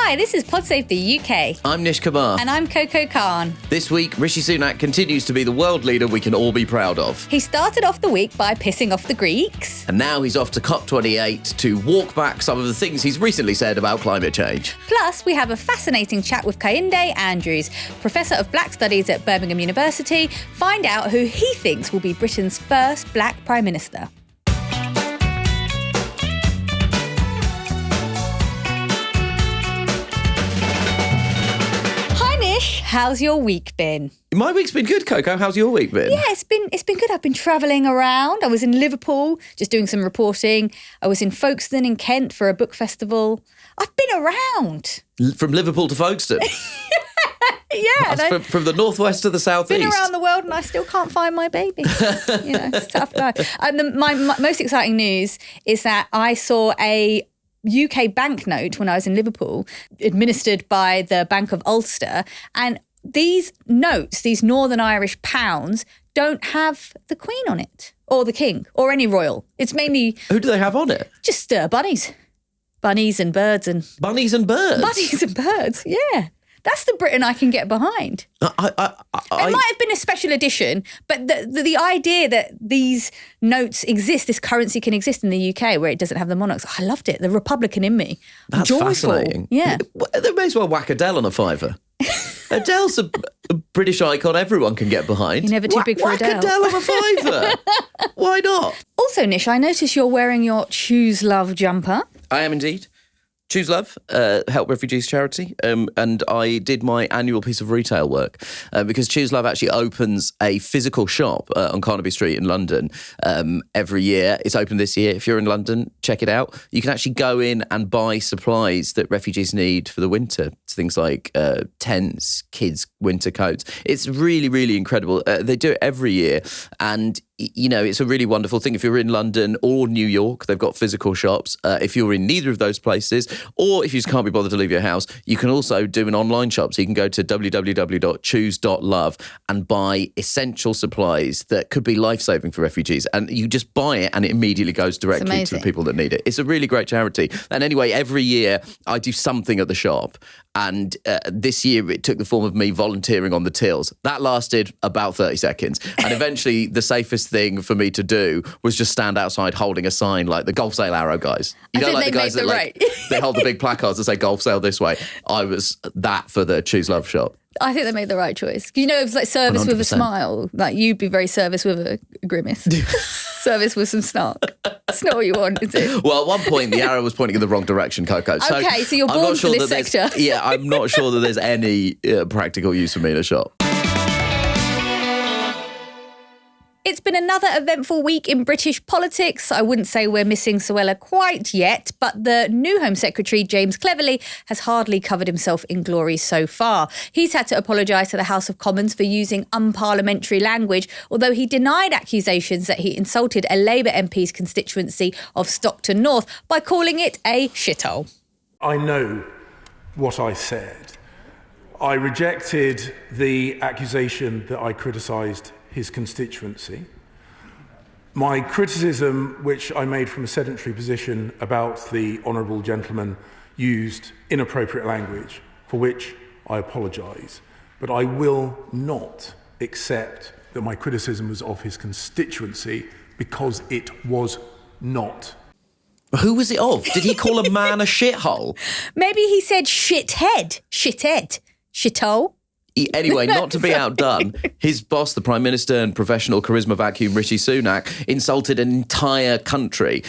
Hi, this is Pod Save the UK. I'm Nish Kumar. And I'm Coco Khan. This week, Rishi Sunak continues to be the world leader we can all be proud of. He started off the week by pissing off the Greeks. And now he's off to COP28 to walk back some of the things he's recently said about climate change. Plus, we have a fascinating chat with Kehinde Andrews, Professor of Black Studies at Birmingham University. Find out who he thinks will be Britain's first Black Prime Minister. How's your week been? My week's been good, Coco. How's your week been? Yeah, it's been good. I've been travelling around. I was in Liverpool just doing some reporting. I was in Folkestone in Kent for a book festival. I've been around. From Liverpool to Folkestone? Yeah. From the northwest to the southeast. Been around the world and I still can't find my baby. It's tough life. And my most exciting news is that I saw a UK banknote when I was in Liverpool, administered by the Bank of Ulster. And these notes, these Northern Irish pounds, don't have the Queen on it, or the King, or any royal. It's mainly... Who do they have on it? Just bunnies. Bunnies and birds. Bunnies and birds? Bunnies and birds, yeah. That's the Britain I can get behind. It might have been a special edition, but the idea that these notes exist, this currency can exist in the UK where it doesn't have the monarchs, I loved it. The Republican in me. That's joyful. Fascinating. Yeah. They may as well whack Adele on a fiver. Adele's a British icon everyone can get behind. You're never too big for Adele. Whack Adele on a fiver. Why not? Also, Nish, I notice you're wearing your Choose Love jumper. I am indeed. Choose Love, Help Refugees charity, and I did my annual piece of retail work because Choose Love actually opens a physical shop on Carnaby Street in London every year. It's open this year. If you're in London, check it out. You can actually go in and buy supplies that refugees need for the winter. Things like tents, kids' winter coats. It's really, really incredible. They do it every year, and it's a really wonderful thing. If you're in London or New York, they've got physical shops. If you're in neither of those places, or if you just can't be bothered to leave your house, you can also do an online shop. So you can go to www.choose.love and buy essential supplies that could be life-saving for refugees. And you just buy it and it immediately goes directly to the people that need it. It's a really great charity. And anyway, every year I do something at the shop. And this year it took the form of me volunteering on the tills. That lasted about 30 seconds. And eventually the safest thing for me to do was just stand outside holding a sign like the Golf Sale Arrow guys. You know, like the guys that they hold the big placards that say Golf Sale this way. I was that for the Choose Love shop. I think they made the right choice. It's like service 100%. With a smile. Like you'd be very service with a grimace. Service with some snark. That's not what you want, is it? Well, at one point, the arrow was pointing in the wrong direction, Coco. So you're born for this sector. Yeah, I'm not sure that there's any practical use for me in a shop. It's been another eventful week in British politics. I wouldn't say we're missing Suella quite yet, but the new Home Secretary, James Cleverly, has hardly covered himself in glory so far. He's had to apologise to the House of Commons for using unparliamentary language, although he denied accusations that he insulted a Labour MP's constituency of Stockton North by calling it a shithole. I know what I said. I rejected the accusation that I criticised his constituency. My criticism, which I made from a sedentary position about the honourable gentleman, used inappropriate language, for which I apologise. But I will not accept that my criticism was of his constituency, because it was not. Who was it of? Did he call a man a shithole? Maybe he said shithead, shithole. Anyway, not to be outdone, his boss, the Prime Minister and professional charisma vacuum Rishi Sunak, insulted an entire country.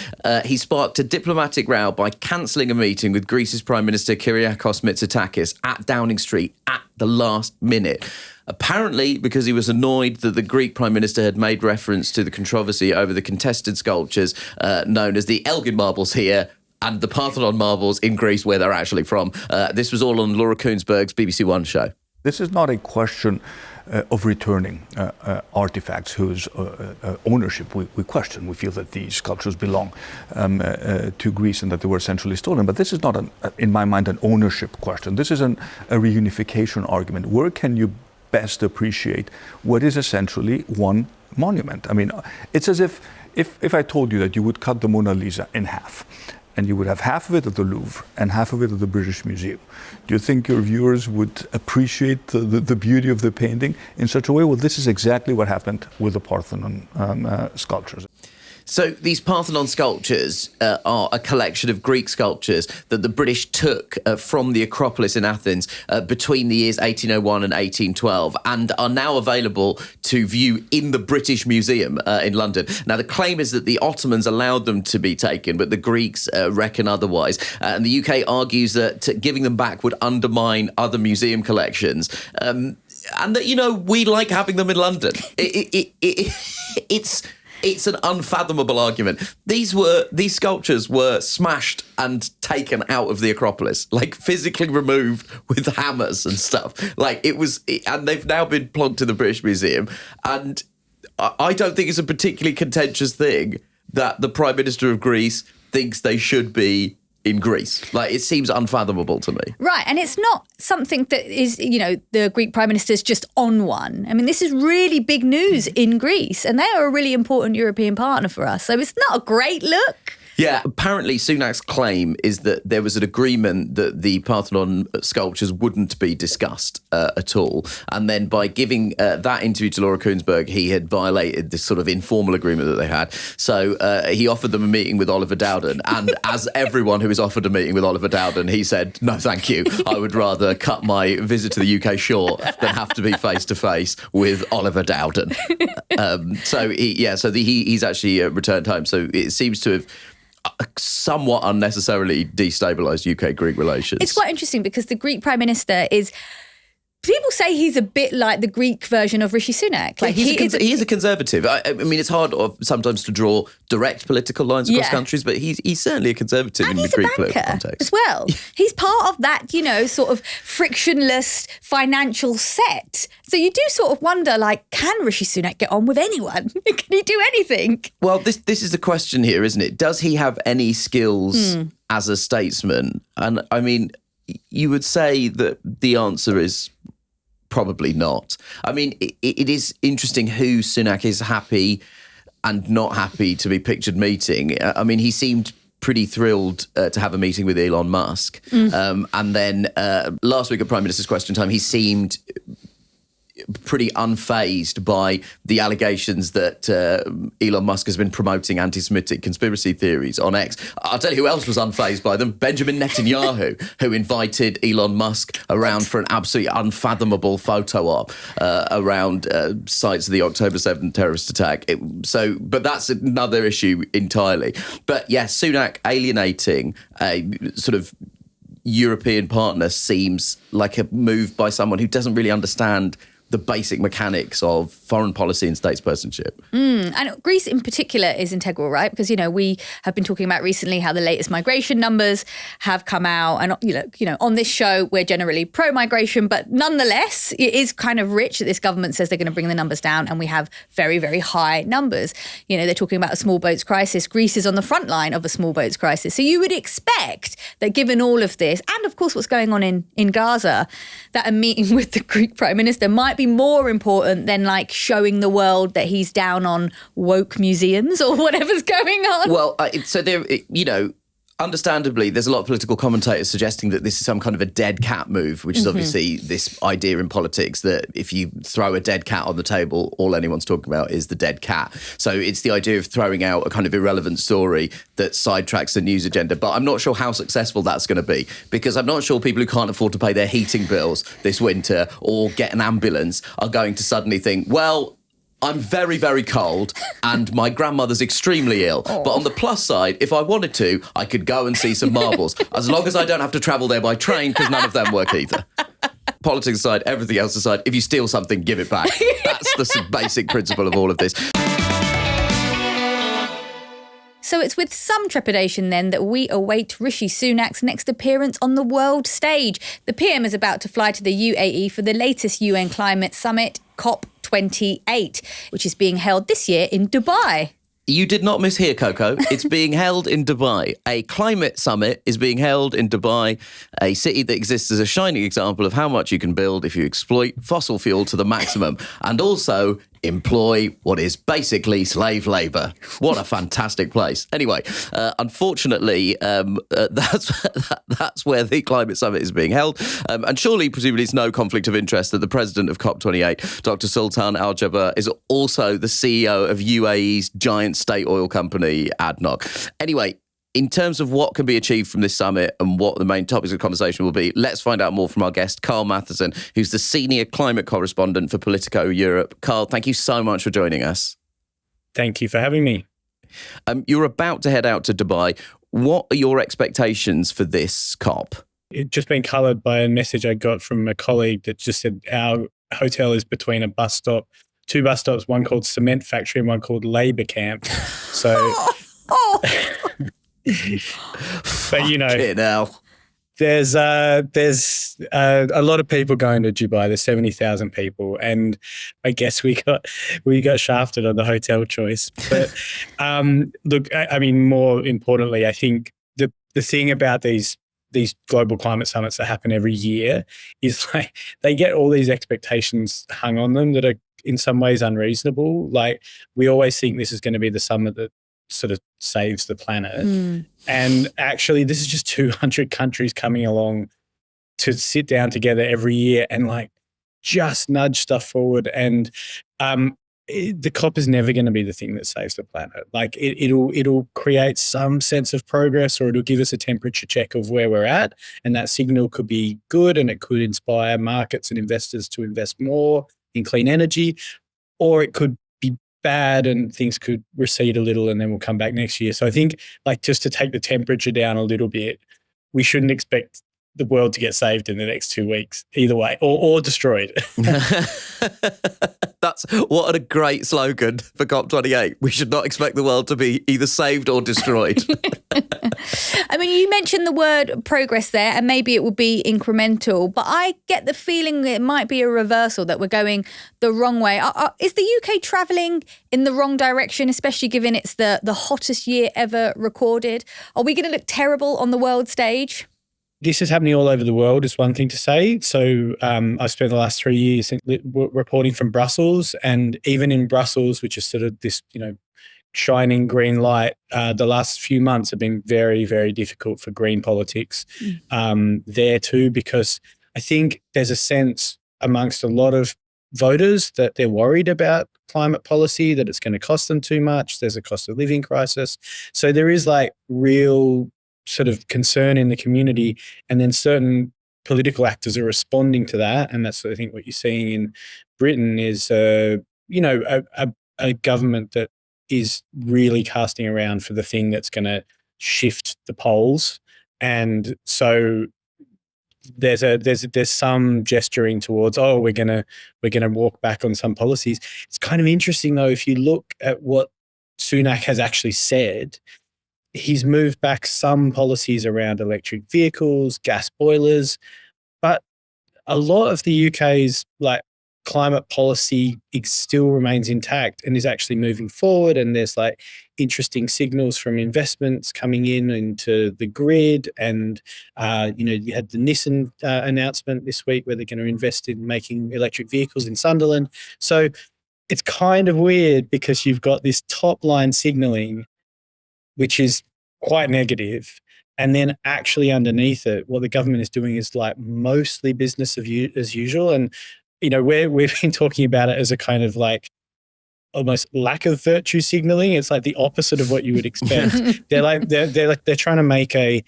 He sparked a diplomatic row by cancelling a meeting with Greece's Prime Minister Kyriakos Mitsotakis at Downing Street at the last minute. Apparently because he was annoyed that the Greek Prime Minister had made reference to the controversy over the contested sculptures known as the Elgin Marbles here and the Parthenon Marbles in Greece, where they're actually from. This was all on Laura Kuenssberg's BBC One show. This is not a question of returning artifacts whose ownership we question. We feel that these sculptures belong to Greece and that they were essentially stolen. But this is not, in my mind, an ownership question. This is a reunification argument. Where can you best appreciate what is essentially one monument? I mean, it's as if I told you that you would cut the Mona Lisa in half, and you would have half of it at the Louvre and half of it at the British Museum, do you think your viewers would appreciate the beauty of the painting in such a way? Well, this is exactly what happened with the Parthenon sculptures. So these Parthenon sculptures are a collection of Greek sculptures that the British took from the Acropolis in Athens between the years 1801 and 1812 and are now available to view in the British Museum in London. Now, the claim is that the Ottomans allowed them to be taken, but the Greeks reckon otherwise. And the UK argues that giving them back would undermine other museum collections. And that, we like having them in London. It's an unfathomable argument. These sculptures were smashed and taken out of the Acropolis, like physically removed with hammers and stuff. And they've now been plonked in the British Museum. And I don't think it's a particularly contentious thing that the Prime Minister of Greece thinks they should be in Greece. It seems unfathomable to me. Right, and it's not something that is, the Greek Prime Minister's just on one. I mean, this is really big news in Greece, and they are a really important European partner for us. So it's not a great look. Yeah, apparently Sunak's claim is that there was an agreement that the Parthenon sculptures wouldn't be discussed at all. And then by giving that interview to Laura Kuenssberg, he had violated this sort of informal agreement that they had. So he offered them a meeting with Oliver Dowden. And as everyone who is offered a meeting with Oliver Dowden, he said, no, thank you. I would rather cut my visit to the UK short than have to be face-to-face with Oliver Dowden. He's actually returned home. So it seems to have somewhat unnecessarily destabilised UK-Greek relations. It's quite interesting because the Greek Prime Minister is... People say he's a bit like the Greek version of Rishi Sunak. He is a conservative. I mean, it's hard sometimes to draw direct political lines across countries, but he's certainly a conservative in the Greek political context as well. He's part of that, sort of frictionless financial set. So you do sort of wonder, can Rishi Sunak get on with anyone? Can he do anything? Well, this is the question here, isn't it? Does he have any skills as a statesman? And I mean, you would say that the answer is probably not. I mean, it is interesting who Sunak is happy and not happy to be pictured meeting. I mean, he seemed pretty thrilled to have a meeting with Elon Musk. And then last week at Prime Minister's Question Time, he seemed pretty unfazed by the allegations that Elon Musk has been promoting anti-Semitic conspiracy theories on X. I'll tell you who else was unfazed by them. Benjamin Netanyahu, who invited Elon Musk around for an absolutely unfathomable photo op around sites of the October 7th terrorist attack. But that's another issue entirely. But yes, Sunak alienating a sort of European partner seems like a move by someone who doesn't really understand the basic mechanics of foreign policy and statespersonship. And Greece in particular is integral, right? Because, we have been talking about recently how the latest migration numbers have come out. And, on this show, we're generally pro-migration, but nonetheless, it is kind of rich that this government says they're going to bring the numbers down and we have very, very high numbers. They're talking about a small boats crisis. Greece is on the front line of a small boats crisis. So you would expect that given all of this, and of course what's going on in Gaza, that a meeting with the Greek Prime Minister might be more important than showing the world that he's down on woke museums or whatever's going on. Well, so there, understandably, there's a lot of political commentators suggesting that this is some kind of a dead cat move, which is obviously this idea in politics that if you throw a dead cat on the table, all anyone's talking about is the dead cat. So it's the idea of throwing out a kind of irrelevant story that sidetracks the news agenda. But I'm not sure how successful that's going to be, because I'm not sure people who can't afford to pay their heating bills this winter or get an ambulance are going to suddenly think, well, I'm very, very cold and my grandmother's extremely ill. But on the plus side, if I wanted to, I could go and see some marbles, as long as I don't have to travel there by train, because none of them work either. Politics aside, everything else aside, if you steal something, give it back. That's the basic principle of all of this. So it's with some trepidation then that we await Rishi Sunak's next appearance on the world stage. The PM is about to fly to the UAE for the latest UN climate summit, COP28, which is being held this year in Dubai. You did not mishear, Coco. It's being held in Dubai. A climate summit is being held in Dubai, a city that exists as a shining example of how much you can build if you exploit fossil fuel to the maximum. And also employ what is basically slave labour. What a fantastic place. Anyway, unfortunately, that's where the climate summit is being held. And surely, presumably, it's no conflict of interest that the president of COP28, Dr. Sultan Al Jaber, is also the CEO of UAE's giant state oil company, ADNOC. Anyway, in terms of what can be achieved from this summit and what the main topics of conversation will be, let's find out more from our guest, Karl Mathiesen, who's the senior climate correspondent for Politico Europe. Karl, thank you so much for joining us. Thank you for having me. You're about to head out to Dubai. What are your expectations for this COP? It's just been coloured by a message I got from a colleague that just said our hotel is between a bus stop, two bus stops, one called Cement Factory and one called Labour Camp. So... But there's a lot of people going to Dubai. There's 70,000 people, and I guess we got shafted on the hotel choice. But look, I mean, more importantly, I think the thing about these global climate summits that happen every year is like they get all these expectations hung on them that are in some ways unreasonable. Like we always think this is going to be the summit that sort of saves the planet. And actually, this is just 200 countries coming along to sit down together every year and like just nudge stuff forward. And the COP is never going to be the thing that saves the planet. Like it'll create some sense of progress, or it'll give us a temperature check of where we're at. And that signal could be good, and it could inspire markets and investors to invest more in clean energy, or it could be bad and things could recede a little and then we'll come back next year. So I think like just to take the temperature down a little bit, we shouldn't expect the world to get saved in the next 2 weeks either way, or destroyed. That's what a great slogan for COP28. We should not expect the world to be either saved or destroyed. I mean, you mentioned the word progress there, and maybe it will be incremental, but I get the feeling it might be a reversal, that we're going the wrong way. Is the UK travelling in the wrong direction, especially given it's the hottest year ever recorded? Are we going to look terrible on the world stage? This is happening all over the world is one thing to say. So I spent the last 3 years reporting from Brussels, and even in Brussels, which is sort of this, shining green light, the last few months have been very, very difficult for green politics there too, because I think there's a sense amongst a lot of voters that they're worried about climate policy, that it's going to cost them too much. There's a cost of living crisis. So there is like real sort of concern in the community, and then certain political actors are responding to that. And that's, I think, what you're seeing in Britain is, a government that is really casting around for the thing that's going to shift the polls. And so there's some gesturing towards, we're gonna walk back on some policies. It's kind of interesting though, if you look at what Sunak has actually said, he's moved back some policies around electric vehicles, gas boilers, but a lot of the UK's like climate policy still remains intact and is actually moving forward. And there's like interesting signals from investments coming into the grid. And, you had the Nissan announcement this week where they're going to invest in making electric vehicles in Sunderland. So it's kind of weird because you've got this top line signaling, which is quite negative. And then actually underneath it, what the government is doing is like mostly business as usual. And, we've been talking about it as a kind of like almost lack of virtue signaling. It's like the opposite of what you would expect. They're trying to make a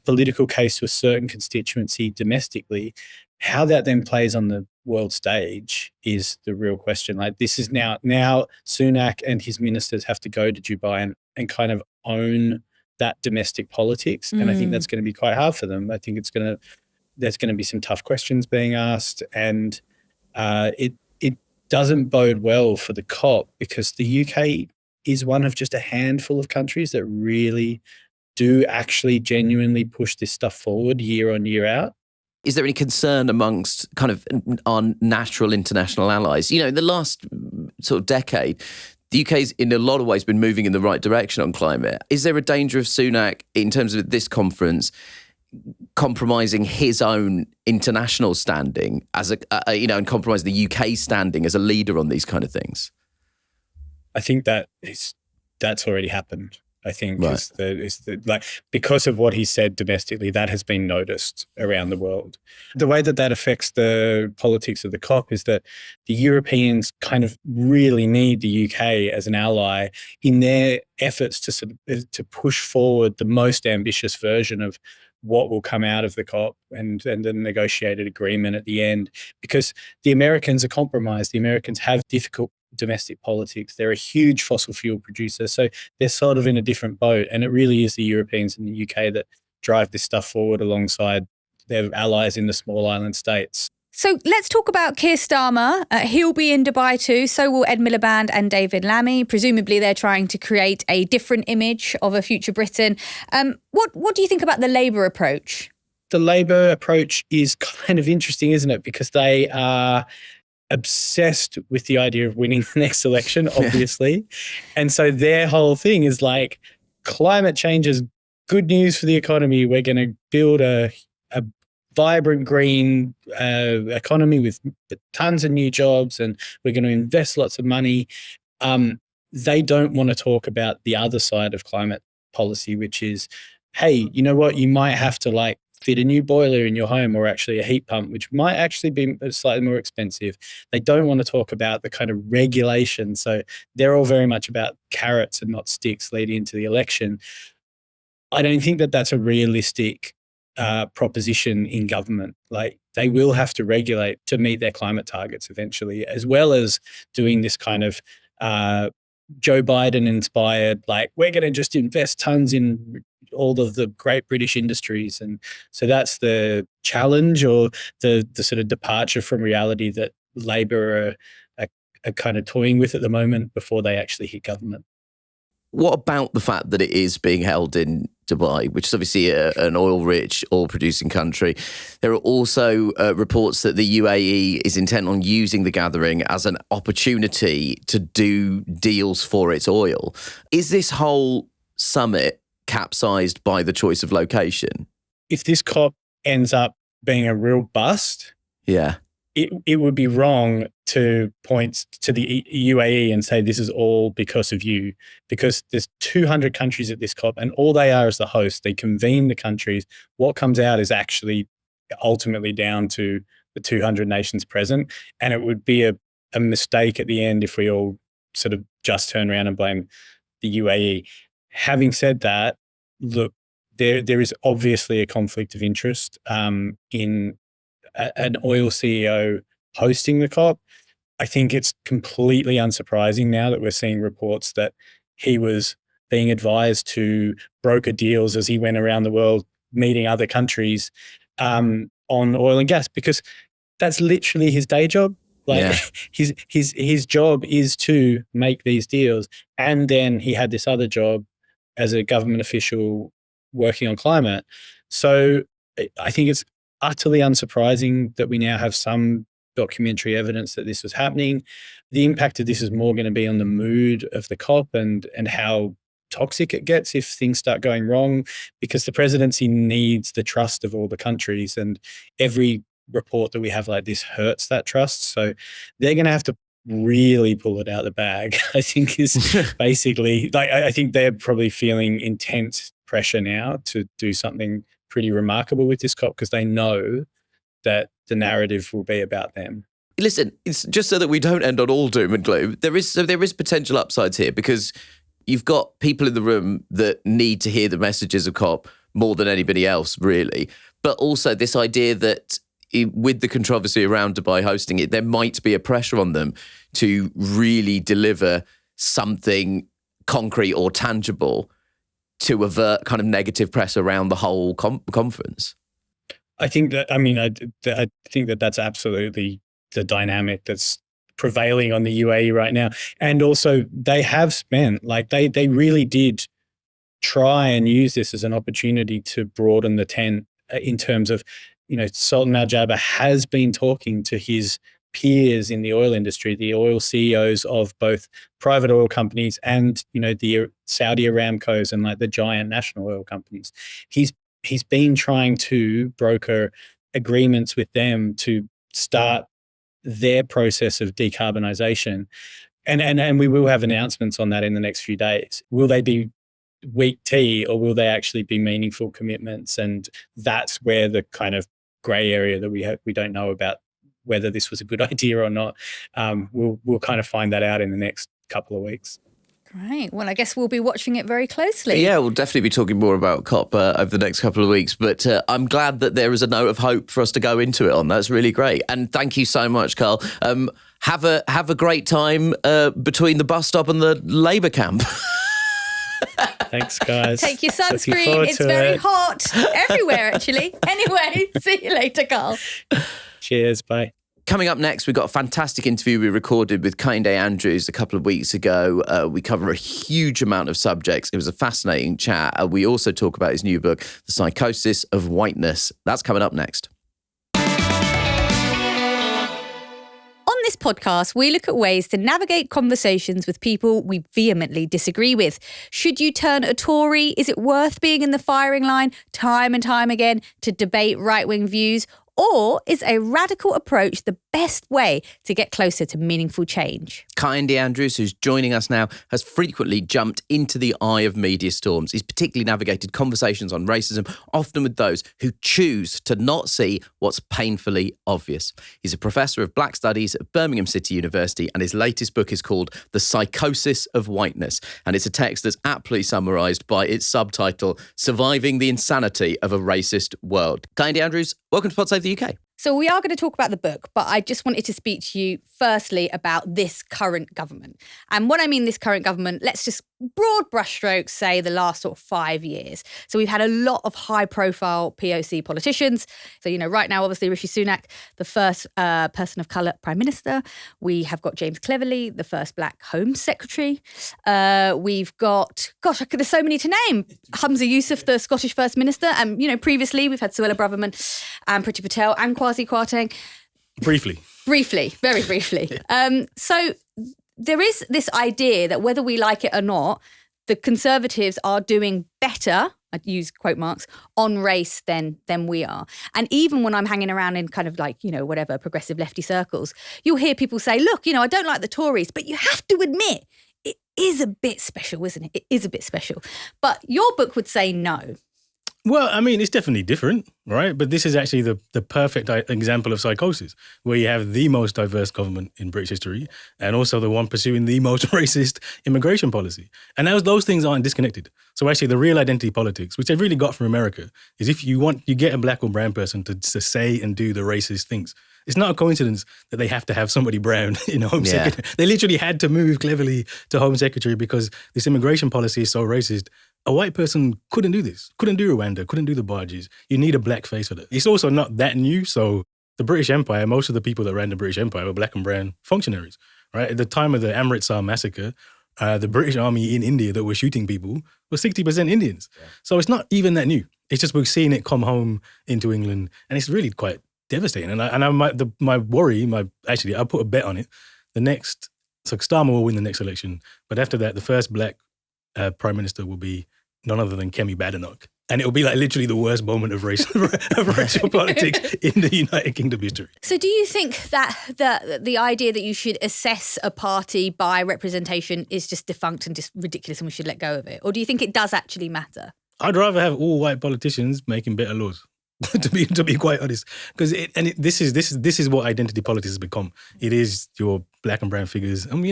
political case to a certain constituency domestically. How that then plays on the world stage is the real question. Like this is now Sunak and his ministers have to go to Dubai and kind of own that domestic politics. And I think that's going to be quite hard for them. I think there's going to be some tough questions being asked, and it doesn't bode well for the COP, because the UK is one of just a handful of countries that really do actually genuinely push this stuff forward year on year out. Is there any concern amongst kind of our natural international allies? In the last sort of decade, the UK's in a lot of ways been moving in the right direction on climate. Is there a danger of Sunak, in terms of this conference, compromising his own international standing as and compromising the UK standing as a leader on these kind of things? I think that's already happened. I think Right. because of what he said domestically, that has been noticed around the world. The way that affects the politics of the COP is that the Europeans kind of really need the UK as an ally in their efforts to push forward the most ambitious version of what will come out of the COP and the negotiated agreement at the end, because the Americans are compromised. The Americans have difficult domestic politics. They're a huge fossil fuel producer, so they're sort of in a different boat. And it really is the Europeans and the UK that drive this stuff forward alongside their allies in the small island states. So let's talk about Keir Starmer. He'll be in Dubai too. So will Ed Miliband and David Lammy. Presumably they're trying to create a different image of a future Britain. What do you think about the Labour approach? The Labour approach is kind of interesting, isn't it? Because they are obsessed with the idea of winning the next election, obviously. And so their whole thing is like, climate change is good news for the economy. We're going to build a vibrant green economy with tons of new jobs, and we're going to invest lots of money. They don't want to talk about the other side of climate policy, which is, hey, you know what? You might have to fit a new boiler in your home, or actually a heat pump, which might actually be slightly more expensive. They don't want to talk about the kind of regulation. So they're all very much about carrots and not sticks leading into the election. I don't think that that's a realistic proposition in government. They will have to regulate to meet their climate targets eventually, as well as doing this kind of Joe Biden inspired, we're going to just invest tons in all of the great British industries. And so that's the challenge, or the sort of departure from reality that Labor are kind of toying with at the moment before they actually hit government. What about the fact that it is being held in Dubai, which is obviously an oil-rich, oil-producing country? There are also reports that the UAE is intent on using the gathering as an opportunity to do deals for its oil. Is this whole summit capsized by the choice of location? If this COP ends up being a real bust, yeah, it would be wrong to point to the UAE and say this is all because of you, because there's 200 countries at this COP and all they are is the host. They convene the countries. What comes out is actually ultimately down to the 200 nations present, and it would be a mistake at the end if we all sort of just turn around and blame the UAE. Having said that, look, there is obviously a conflict of interest in an oil CEO hosting the COP. I think it's completely unsurprising now that we're seeing reports that he was being advised to broker deals as he went around the world meeting other countries on oil and gas, because that's literally his day job. His job is to make these deals. And then he had this other job as a government official working on climate. So I think it's utterly unsurprising that we now have some documentary evidence that this was happening. The impact of this is more going to be on the mood of the COP and how toxic it gets if things start going wrong, because the presidency needs the trust of all the countries, and every report that we have like this hurts that trust. So they're going to have to really pull it out of the bag, I think, is basically, I think they're probably feeling intense pressure now to do something pretty remarkable with this COP, because they know that the narrative will be about them. Listen, it's just so that we don't end on all doom and gloom. There is potential upsides here, because you've got people in the room that need to hear the messages of COP more than anybody else, really. But also this idea that with the controversy around Dubai hosting it, there might be a pressure on them to really deliver something concrete or tangible to avert kind of negative press around the whole conference. I think that, I think that that's absolutely the dynamic that's prevailing on the UAE right now. And also they have spent, they really did try and use this as an opportunity to broaden the tent in terms of, Sultan Al Jaber has been talking to his peers in the oil industry, the oil CEOs of both private oil companies and, the Saudi Aramcos and the giant national oil companies. He's he's been trying to broker agreements with them to start their process of decarbonisation. And we will have announcements on that in the next few days. Will they be weak tea, or will they actually be meaningful commitments? And that's where the kind of grey area that we don't know about whether this was a good idea or not. We'll kind of find that out in the next couple of weeks. Great. Well, I guess we'll be watching it very closely. Yeah, we'll definitely be talking more about COP over the next couple of weeks. But I'm glad that there is a note of hope for us to go into it on. That's really great. And thank you so much, Karl. Have a great time between the bus stop and the Labour camp. Thanks, guys. Take your sunscreen. It's very hot everywhere, actually. Anyway, see you later, Karl. Cheers. Bye. Coming up next, we've got a fantastic interview we recorded with Kehinde Andrews a couple of weeks ago. We cover a huge amount of subjects. It was a fascinating chat. We also talk about his new book, The Psychosis of Whiteness. That's coming up next. On this podcast, we look at ways to navigate conversations with people we vehemently disagree with. Should you turn a Tory? Is it worth being in the firing line time and time again to debate right-wing views? Or is a radical approach the best way to get closer to meaningful change? Kehinde Andrews, who's joining us now, has frequently jumped into the eye of media storms. He's particularly navigated conversations on racism, often with those who choose to not see what's painfully obvious. He's a professor of Black Studies at Birmingham City University, and his latest book is called The Psychosis of Whiteness. And it's a text that's aptly summarised by its subtitle, Surviving the Insanity of a Racist World. Kehinde Andrews, welcome to Pod Save the UK. So we are going to talk about the book, but I just wanted to speak to you firstly about this current government. And when I mean this current government, let's just broad brushstrokes say the last sort of 5 years. So we've had a lot of high profile POC politicians. So, right now, obviously, Rishi Sunak, the first person of colour Prime Minister. We have got James Cleverly, the first Black Home Secretary. We've got, there's so many to name. Humza Yousaf, the Scottish First Minister. And, previously we've had Suella Braverman and Priti Patel and Kwasi Kwarteng. Briefly, very briefly. So there is this idea that whether we like it or not, the Conservatives are doing better, I'd use quote marks, on race than we are. And even when I'm hanging around in kind of like, whatever, progressive lefty circles, you'll hear people say, look, I don't like the Tories, but you have to admit, it is a bit special, isn't it? It is a bit special. But your book would say no. Well, I mean, it's definitely different, right? But this is actually the perfect example of psychosis, where you have the most diverse government in British history and also the one pursuing the most racist immigration policy. And those things aren't disconnected. So actually the real identity politics, which they've really got from America, is if you get a black or brown person to say and do the racist things. It's not a coincidence that they have to have somebody brown in Home Secretary. They literally had to move Cleverly to Home Secretary because this immigration policy is so racist. A white person couldn't do this, couldn't do Rwanda, couldn't do the barges. You need a black face for that. It's also not that new. So the British Empire, most of the people that ran the British Empire were black and brown functionaries, right? At the time of the Amritsar massacre, the British army in India that were shooting people were 60% Indians. Yeah. So it's not even that new. It's just we're seeing it come home into England, and it's really quite devastating. My worry, I'll put a bet on it. So Starmer will win the next election, but after that, the first black Prime Minister will be none other than Kemi Badenoch. And it will be like literally the worst moment of racial politics in the United Kingdom history. So do you think that the idea that you should assess a party by representation is just defunct and just ridiculous and we should let go of it? Or do you think it does actually matter? I'd rather have all white politicians making better laws. to be quite honest, because this is what identity politics has become. It is your black and brown figures, and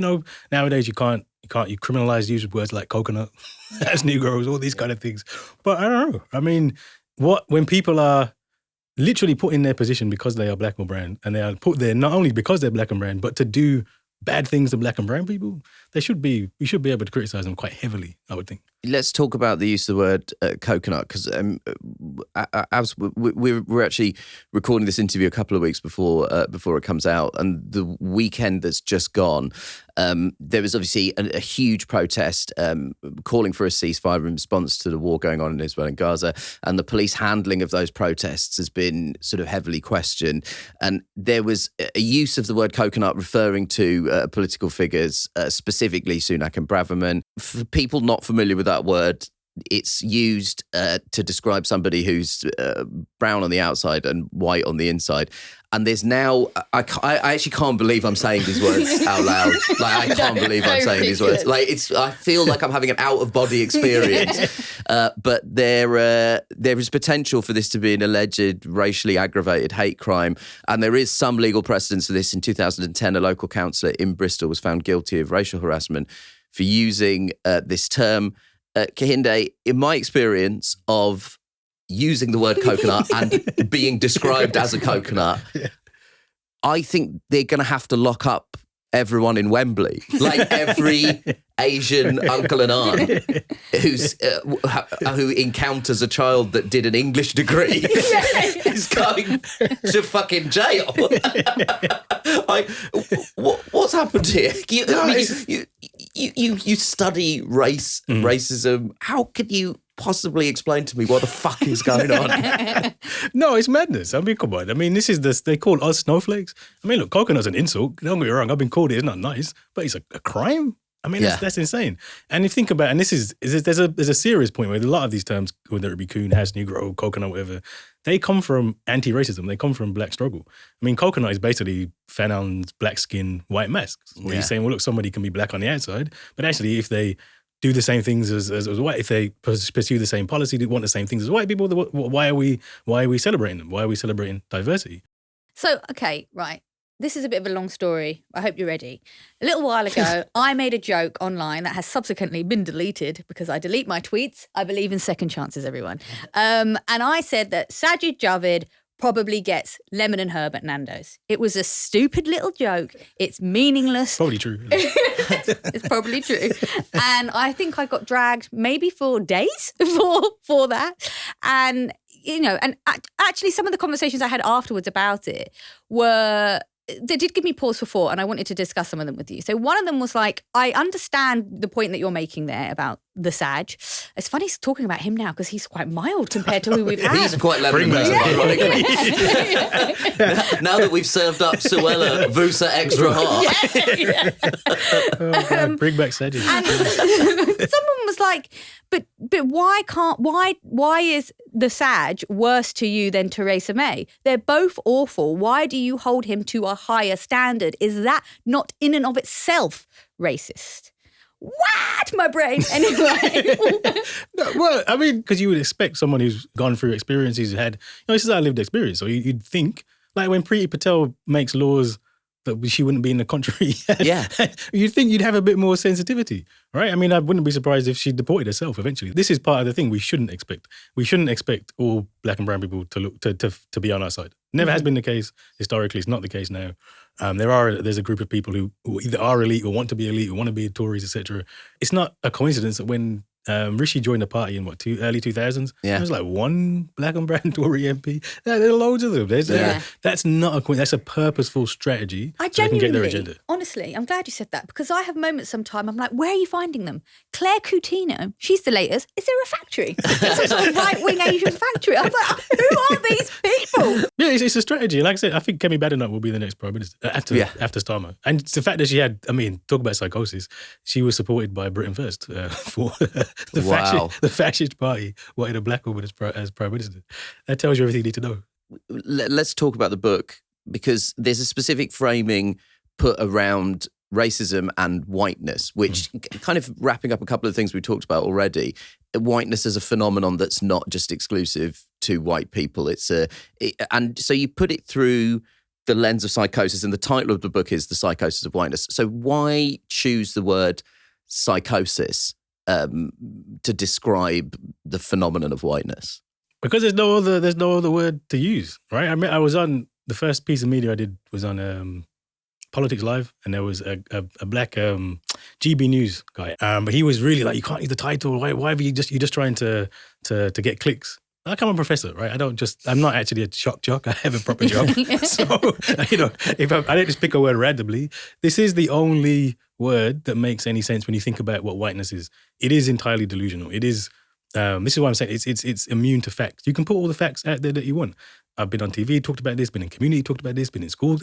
nowadays you criminalize use of words like coconut as Negroes, all these kind of things. But I don't know. I mean, when people are literally put in their position because they are black or brown, and they are put there not only because they're black and brown, but to do bad things to black and brown people, we should be able to criticize them quite heavily, I would think. Let's talk about the use of the word coconut, because as we're actually recording this interview a couple of weeks before it comes out, and the weekend that's just gone, there was obviously a huge protest calling for a ceasefire in response to the war going on in Israel and Gaza, and the police handling of those protests has been sort of heavily questioned. And there was a use of the word coconut referring to political figures, specifically Sunak and Braverman. For people not familiar with that word, it's used to describe somebody who's brown on the outside and white on the inside. And there's now, I actually can't believe I'm saying these words out loud. Like, I can't believe I'm saying these words. Like, I feel like I'm having an out-of-body experience. But there is potential for this to be an alleged racially aggravated hate crime. And there is some legal precedence for this. In 2010, a local councillor in Bristol was found guilty of racial harassment for using this term. Kehinde, in my experience of using the word coconut and being described as a coconut, I think they're going to have to lock up everyone in Wembley, like every Asian uncle and aunt who encounters a child that did an English degree is going to fucking jail. What's happened here? You study racism. How can you possibly explain to me what the fuck is going on? No, it's madness. I mean, come on. I mean, they call us snowflakes. I mean, look, coconut's an insult. Don't get me wrong. I've been called it. It's not nice, but it's a crime. I mean, that's insane. And if you think about it, and there's a serious point where a lot of these terms, whether it be coon, hash, negro, coconut, whatever, they come from anti-racism. They come from black struggle. I mean, coconut is basically Fanon's black skin, white masks, where you're saying, well, look, somebody can be black on the outside, but actually if they do the same things as white, if they pursue the same policy, they want the same things as white people, why are we celebrating them? Why are we celebrating diversity? So, okay, right. This is a bit of a long story. I hope you're ready. A little while ago, I made a joke online that has subsequently been deleted because I delete my tweets. I believe in second chances, everyone. And I said that Sajid Javid probably gets lemon and herb at Nando's. It was a stupid little joke. It's meaningless. Probably true. It's probably true. And I think I got dragged maybe for days for that. And, and actually some of the conversations I had afterwards about it they did give me pause for thought, and I wanted to discuss some of them with you. So one of them was like, I understand the point that you're making there about the Saj. It's funny talking about him now because he's quite mild compared to who we've had. He's quite lemon ironically. Now that we've served up Suella Vusa extra hot. Bring back Sajid. And someone was like, but why is the Saj worse to you than Theresa May? They're both awful. Why do you hold him to a higher standard? Is that not in and of itself racist? What? My brain. Anyway. No, well, I mean, because you would expect someone who's gone through experiences, had, this is our lived experience. So you'd think, like when Priti Patel makes laws that she wouldn't be in the country. You'd think you'd have a bit more sensitivity, right? I mean, I wouldn't be surprised if she deported herself eventually. This is part of the thing we shouldn't expect. We shouldn't expect all black and brown people to look to be on our side. Never has been the case historically. It's not the case now. There's a group of people who either are elite or want to be elite or want to be Tories, etc. It's not a coincidence that when Rishi joined the party in early 2000s, there was like one black and brown Tory MP. There are loads of them. That's not a coincidence. That's a purposeful strategy so they can get their agenda. Honestly, I'm glad you said that because I have moments sometimes I'm like, where are you finding them? Claire Coutinho, she's the latest. Is there a factory? Some sort of right-wing Asian factory. I'm like, who are these people? Yeah, it's a strategy. Like I said, I think Kemi Badenoch will be the next Prime Minister after Starmer. And it's the fact that she had, talk about psychosis, she was supported by Britain First for the fascist party wanted a black woman as Prime Minister. That tells you everything you need to know. Let's talk about the book because there's a specific framing put around racism and whiteness, which kind of wrapping up a couple of things we talked about already. Whiteness as a phenomenon that's not just exclusive to white people. And so you put it through the lens of psychosis, and the title of the book is The Psychosis of Whiteness. So why choose the word psychosis to describe the phenomenon of whiteness? Because there's no other word to use, right? I mean, I was on the first piece of media I did was on Politics Live, and there was a black GB News guy, but he was really like, you can't use the title. Why are you're just trying to get clicks? Like, I'm a professor, right? I'm not actually a shock jock. I have a proper job. So, if I don't just pick a word randomly, this is the only word that makes any sense when you think about what whiteness is. It is entirely delusional. It is, this is what I'm saying, it's immune to facts. You can put all the facts out there that you want. I've been on TV, talked about this, been in community, talked about this, been in schools,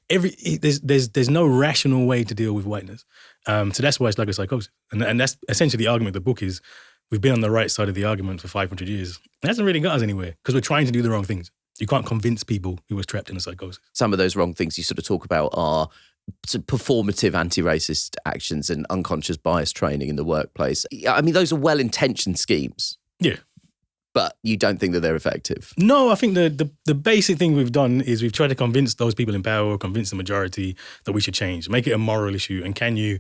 there's no rational way to deal with whiteness. So that's why it's like a psychosis. And that's essentially the argument of the book is, we've been on the right side of the argument for 500 years. It hasn't really got us anywhere because we're trying to do the wrong things. You can't convince people who was trapped in a psychosis. Some of those wrong things you sort of talk about are sort of performative anti-racist actions and unconscious bias training in the workplace. I mean, those are well-intentioned schemes. Yeah. But you don't think that they're effective? No, I think the basic thing we've done is we've tried to convince those people in power, or convince the majority that we should change, make it a moral issue. And can you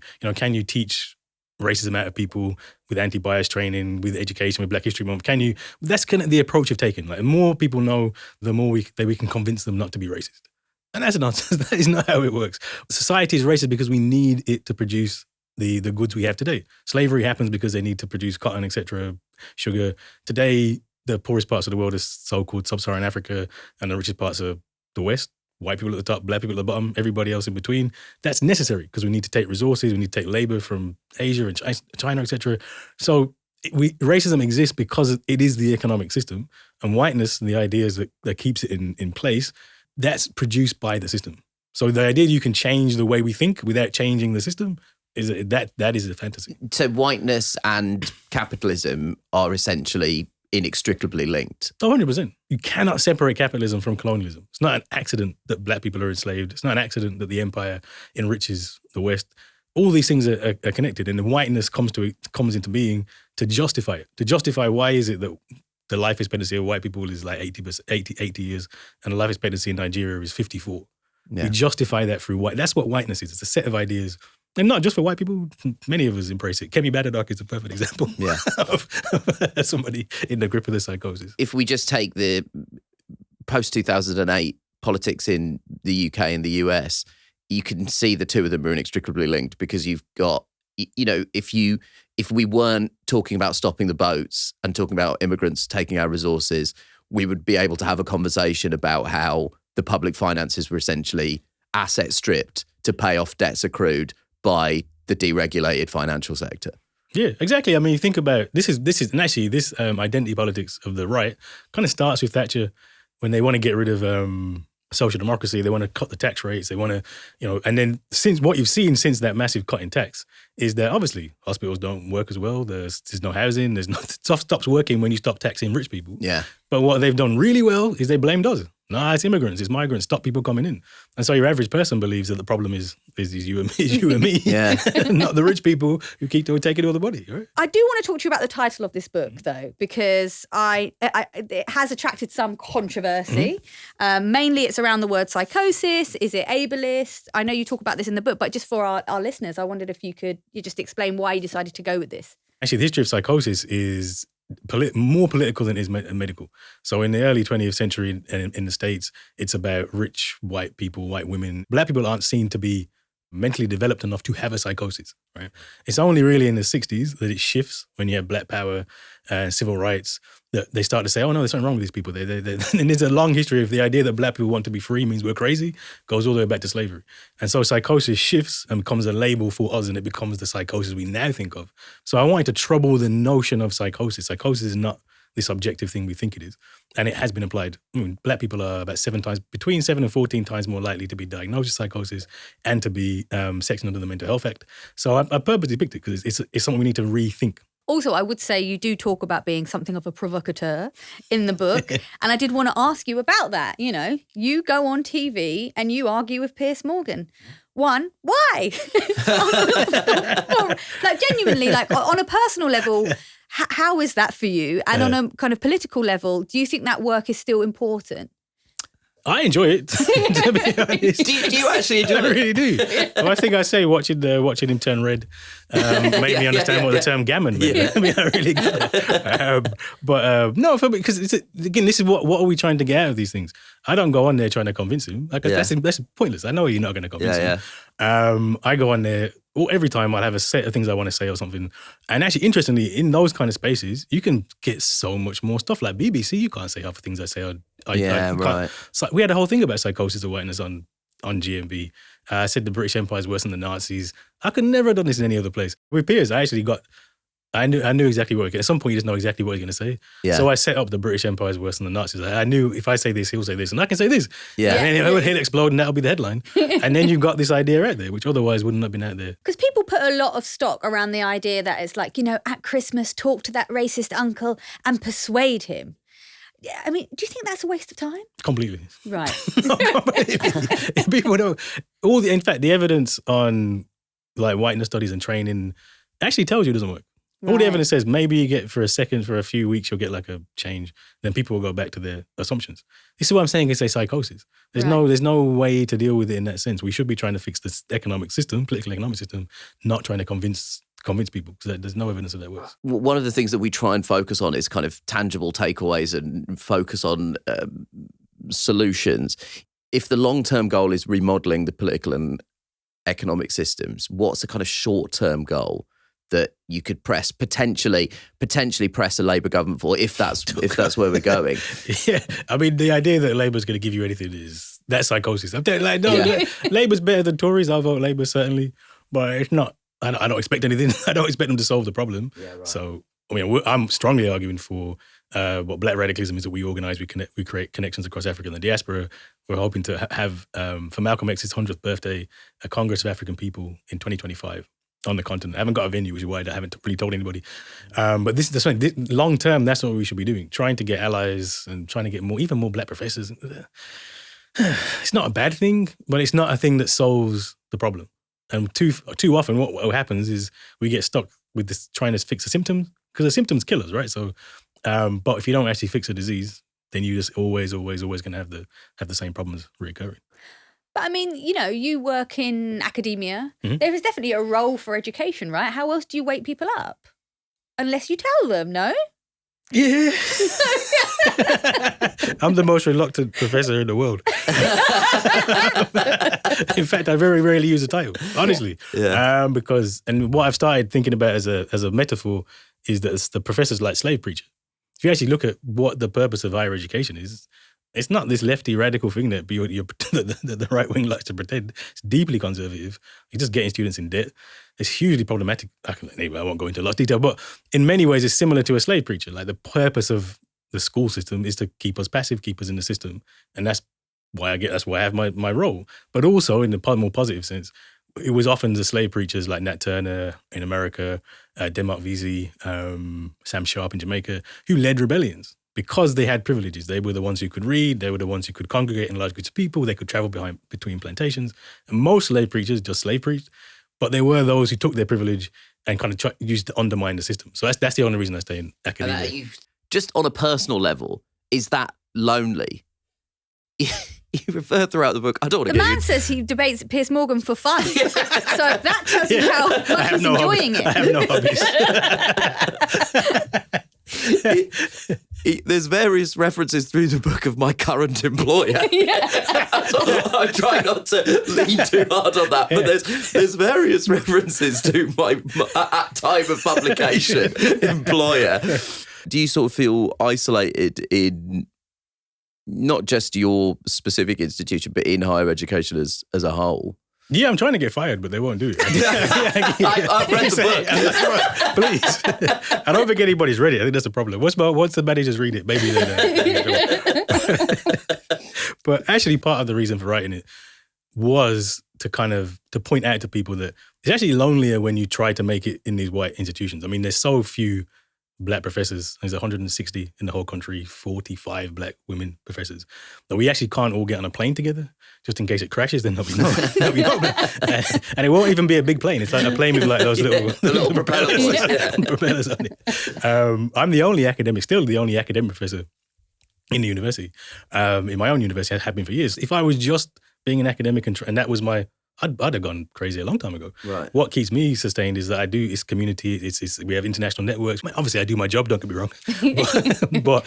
teach racism out of people with anti-bias training, with education, with Black History Month? That's kind of the approach we've taken. Like, the more people know, the more we can convince them not to be racist. And that's nonsense. That is not how it works. Society is racist because we need it to produce the goods we have today. Slavery happens because they need to produce cotton, etc., sugar. Today, the poorest parts of the world is so-called sub-Saharan Africa, and the richest parts are the West. White people at the top, Black people at the bottom, everybody else in between. That's necessary because we need to take resources, we need to take labor from Asia and China, etc. So racism exists because it is the economic system, and whiteness and the ideas that keeps it in place, that's produced by the system. So the idea you can change the way we think without changing the system, that is a fantasy. So whiteness and capitalism are essentially inextricably linked. 100%. You cannot separate capitalism from colonialism. It's not an accident that Black people are enslaved. It's not an accident that the empire enriches the West. All these things are connected, and the whiteness comes into being to justify it. To justify why is it that the life expectancy of white people is like 80 years, and the life expectancy in Nigeria is 54. Yeah. We justify that through white. That's what whiteness is. It's a set of ideas. And not just for white people, many of us embrace it. Kemi Badenoch is a perfect example of somebody in the grip of the psychosis. If we just take the post-2008 politics in the UK and the US, you can see the two of them are inextricably linked, because you've got, if we weren't talking about stopping the boats and talking about immigrants taking our resources, we would be able to have a conversation about how the public finances were essentially asset stripped to pay off debts accrued by the deregulated financial sector. Yeah, exactly. I mean, you think about this identity politics of the right kind of starts with Thatcher, when they want to get rid of social democracy. They want to cut the tax rates. They want to, and then since what you've seen since that massive cut in tax is that obviously hospitals don't work as well. There's no housing. Stuff stops working when you stop taxing rich people. Yeah. But what they've done really well is they blamed us. No, it's immigrants, it's migrants, stop people coming in. And so your average person believes that the problem is you and me, not the rich people who keep taking all the money, right? I do want to talk to you about the title of this book, though, because it has attracted some controversy. Mm-hmm. Mainly it's around the word psychosis. Is it ableist? I know you talk about this in the book, but just for our listeners, I wondered if you just explain why you decided to go with this. Actually, the history of psychosis is more political than it is medical. So in the early 20th century in the States, it's about rich white people, white women. Black people aren't seen to be mentally developed enough to have a psychosis, right? It's only really in the 60s that it shifts, when you have Black power and civil rights, that they start to say, oh no, there's something wrong with these people. And there's a long history of the idea that Black people want to be free means we're crazy, goes all the way back to slavery. And so psychosis shifts and becomes a label for us, and it becomes the psychosis we now think of. So I wanted to trouble the notion of psychosis. Psychosis is not this objective thing we think it is. And it has been applied. Black people are about between 7 and 14 times more likely to be diagnosed with psychosis and to be sectioned under the Mental Health Act. So I purposely picked it because it's something we need to rethink. Also, I would say you do talk about being something of a provocateur in the book. And I did want to ask you about that. You go on TV and you argue with Piers Morgan. One, why? Genuinely, on a personal level, how is that for you? And on a kind of political level, do you think that work is still important? I enjoy it, to be honest. Do you actually enjoy it? I really do. Well, I think I say watching him turn red made me understand what the term gammon meant. Yeah. I mean, I really got it. No, because again, this is what are we trying to get out of these things? I don't go on there trying to convince him. That's pointless. I know you're not going to convince him. I go on there. Every time I'll have a set of things I want to say or something. And actually, interestingly, in those kind of spaces, you can get so much more stuff. Like BBC, you can't say half the things I say. Right. So we had a whole thing about Psychosis of Whiteness on GMB. I said the British Empire is worse than the Nazis. I could never have done this in any other place. With Piers, I actually got I knew exactly what. At some point, you just know exactly what he's going to say. Yeah. So I set up the British Empire is worse than the Nazis. I knew if I say this, he'll say this, and I can say this. Yeah. And then he'll explode, and that'll be the headline. And then you've got this idea out there, which otherwise wouldn't have been out there. Because people put a lot of stock around the idea that it's like, at Christmas, talk to that racist uncle and persuade him. Yeah, I mean, do you think that's a waste of time? Completely. Right. People don't. In fact, the evidence on like whiteness studies and training actually tells you it doesn't work. All the Right. evidence says maybe you get for a few weeks, you'll get like a change. Then people will go back to their assumptions. This is what I'm saying is a psychosis. There's no way to deal with it in that sense. We should be trying to fix this political economic system, not trying to convince people, because there's no evidence that that works. One of the things that we try and focus on is kind of tangible takeaways and focus on solutions. If the long-term goal is remodeling the political and economic systems, what's the kind of short-term goal that you could potentially press a Labour government for, if that's where we're going? Yeah, I mean, the idea that Labour's going to give you anything that's psychosis. I'm telling you, Labour's better than Tories. I'll vote Labour certainly, but it's not. I don't expect anything. I don't expect them to solve the problem. Yeah, right. So, I mean, I'm strongly arguing for what black radicalism is, that we organise, we create connections across Africa and the diaspora. We're hoping to have, for Malcolm X's 100th birthday, a Congress of African People in 2025 on the continent. I haven't got a venue, which is why I haven't really told anybody. But this is the long term, that's what we should be doing, trying to get allies and trying to get even more black professors. It's not a bad thing, but it's not a thing that solves the problem. And too often what happens is we get stuck with this trying to fix the symptoms, because the symptoms kill us, right? So, but if you don't actually fix a disease, then you just always going to have the same problems reoccurring. But I mean, you work in academia. Mm-hmm. There is definitely a role for education, right? How else do you wake people up? Unless you tell them, no? Yeah. I'm the most reluctant professor in the world. In fact, I very rarely use the title, honestly. Yeah. Because what I've started thinking about as a metaphor is that the professor's like slave preacher. If you actually look at what the purpose of higher education is, it's not this lefty radical thing that the right wing likes to pretend. It's deeply conservative. You're just getting students in debt. It's hugely problematic. I won't go into a lot of detail, but in many ways it's similar to a slave preacher. Like, the purpose of the school system is to keep us passive, keep us in the system. And that's why I have my role. But also, in the more positive sense, it was often the slave preachers like Nat Turner in America, Denmark Vesey, Sam Sharp in Jamaica, who led rebellions. Because they had privileges. They were the ones who could read. They were the ones who could congregate in large groups of people. They could travel between plantations. And most slave preachers just slave preached. But there were those who took their privilege and kind of used to undermine the system. So that's the only reason I stay in academia. Just on a personal level, is that lonely? You refer throughout the book. I don't want to The man says he debates Piers Morgan for fun. So that tells you how much he's enjoying it. I have no hobbies. There's various references through the book of my current employer. I try not to lean too hard on that, but there's various references to my at time of publication employer. Do you sort of feel isolated in not just your specific institution, but in higher education as a whole? Yeah, I'm trying to get fired, but they won't do it. I've read the book. Please. I don't think anybody's ready. I think that's the problem. Once the managers read it, maybe then. But actually, part of the reason for writing it was to point out to people that it's actually lonelier when you try to make it in these white institutions. I mean, there's so few black professors. There's 160 in the whole country, 45 black women professors. That we actually can't all get on a plane together, just in case it crashes, then there'll be no and it won't even be a big plane. It's like a plane with like those little propellers on it. I'm still the only academic professor in the university. In my own university, I have been for years. If I was just being an academic and that was I'd have gone crazy a long time ago. Right. What keeps me sustained is that it's community. We have international networks. Obviously, I do my job. Don't get me wrong, but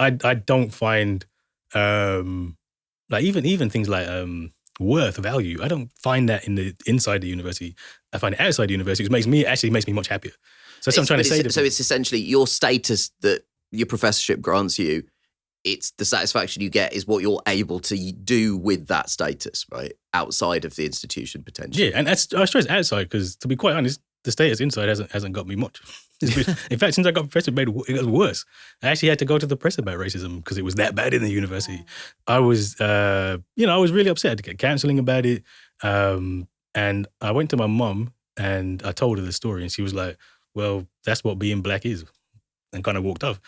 I don't find like even things like worth, value. I don't find that inside the university. I find it outside the university, which makes me much happier. So that's what I'm trying to say. So it's essentially your status that your professorship grants you. It's the satisfaction you get is what you're able to do with that status, right? Outside of the institution, potentially. Yeah, and I stress outside because, to be quite honest, the status inside hasn't got me much. In fact, since I got professor, it got worse. I actually had to go to the press about racism because it was that bad in the university. I was, I was really upset. I had to get counselling about it. And I went to my mum and I told her the story, and she was like, well, that's what being black is, and kind of walked off.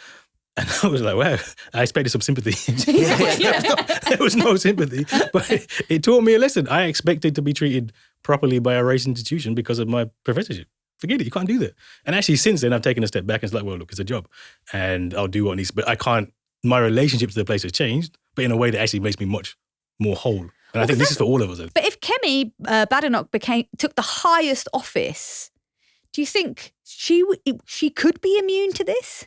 And I was like, wow, I expected some sympathy. There was no sympathy, but it taught me a lesson. I expected to be treated properly by a race institution because of my professorship. Forget it, you can't do that. And actually, since then, I've taken a step back and it's like, well, look, it's a job and I'll do what needs, but I can't, my relationship to the place has changed, but in a way that actually makes me much more whole. And I think this is for all of us. But if Kemi Badenoch took the highest office, do you think she could be immune to this?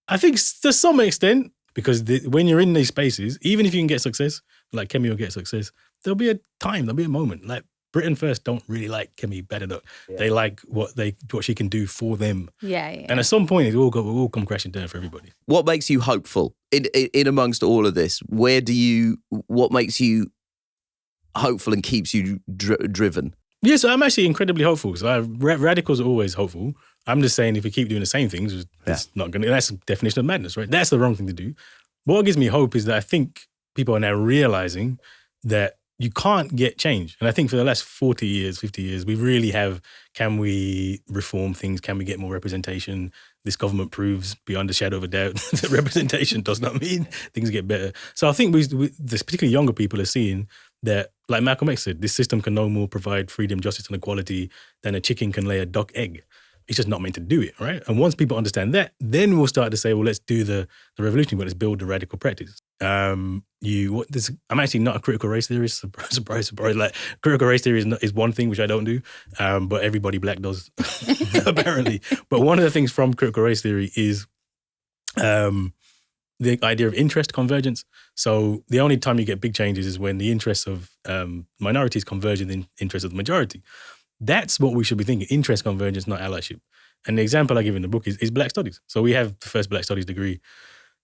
I think to some extent, because when you're in these spaces, even if you can get success, like Kemi will get success, there'll be a time, there'll be a moment. Like Britain First don't really like Kemi Badenoch. Yeah. They like what she can do for them. Yeah. And at some point, it will all come crashing down for everybody. What makes you hopeful in amongst all of this? What makes you hopeful and keeps you driven? Yeah, so I'm actually incredibly hopeful because radicals are always hopeful. I'm just saying if we keep doing the same things, it's not going to, that's the definition of madness, right? That's the wrong thing to do. What gives me hope is that I think people are now realizing that you can't get change. And I think for the last 40 years, 50 years, we really have, can we reform things? Can we get more representation? This government proves beyond a shadow of a doubt that representation does not mean things get better. So I think this particularly younger people are seeing that, like Malcolm X said, this system can no more provide freedom, justice, and equality than a chicken can lay a duck egg. It's just not meant to do it, right? And once people understand that, then we'll start to say, well, let's do the revolution, but let's build the radical practice. I'm actually not a critical race theorist. Surprise, surprise. Like critical race theory is one thing which I don't do, but everybody black does apparently. But one of the things from critical race theory is the idea of interest convergence. So the only time you get big changes is when the interests of minorities converge in the interests of the majority. That's what we should be thinking, interest convergence, not allyship. And the example I give in the book is Black Studies. So we have the first Black Studies degree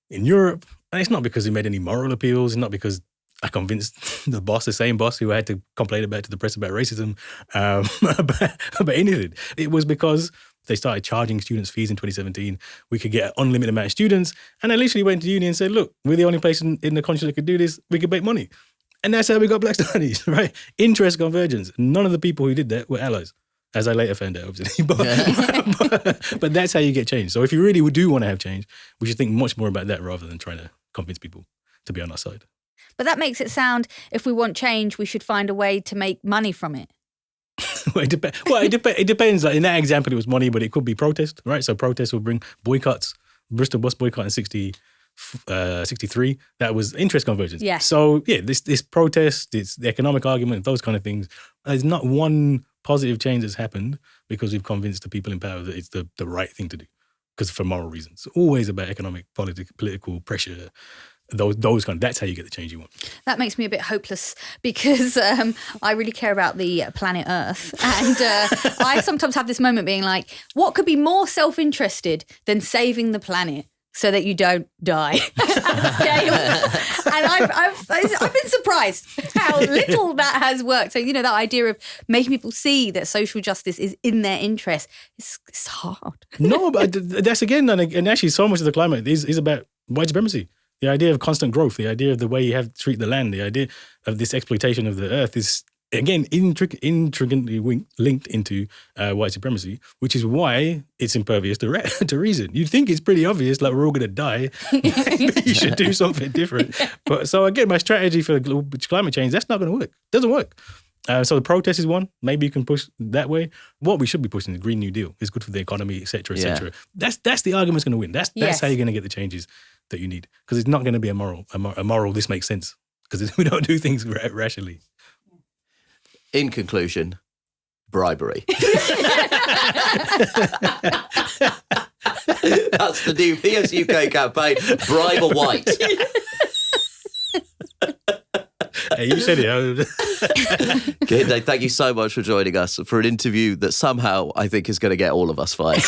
in Europe. And it's not because we made any moral appeals. It's not because I convinced the same boss who I had to complain about to the press about racism, about anything. It was because they started charging students fees in 2017. We could get an unlimited amount of students. And I literally went to uni and said, look, we're the only place in the country that could do this. We could make money. And that's how we got Black Studies, right? Interest convergence. None of the people who did that were allies, as I later found out, obviously. But that's how you get change. So if you really do want to have change, we should think much more about that rather than trying to convince people to be on our side. But that makes it sound, if we want change, we should find a way to make money from it. It depends. Like in that example, it was money, but it could be protest, right? So protest will bring boycotts. Bristol bus boycott in 63, that was interest convergence. Yeah. So yeah, this protest, it's the economic argument, those kind of things. There's not one positive change that's happened because we've convinced the people in power that it's the right thing to do, because for moral reasons. It's always about economic, political pressure. Those kind of, that's how you get the change you want. That makes me a bit hopeless because I really care about the planet Earth. And I sometimes have this moment being like, what could be more self-interested than saving the planet so that you don't die at scale? And I've been surprised how little that has worked. So, that idea of making people see that social justice is in their interest, it's hard. No, but that's again, and actually so much of the climate is about white supremacy. The idea of constant growth, the idea of the way you have to treat the land, the idea of this exploitation of the earth is, again, intricately linked into white supremacy, which is why it's impervious to reason. You'd think it's pretty obvious, like we're all going to die. You should do something different. But so again, my strategy for climate change, that's not going to work. It doesn't work. So the protest is one. Maybe you can push that way. What we should be pushing is the Green New Deal. It's good for the economy, et cetera, et cetera. That's the argument's going to win. That's how you're going to get the changes that you need. Because it's not going to be a moral, this makes sense. Because we don't do things rationally. In conclusion, bribery. That's the new PS UK campaign, Bribe a White. Hey, you said it. Kehinde, thank you so much for joining us for an interview that somehow I think is going to get all of us fired.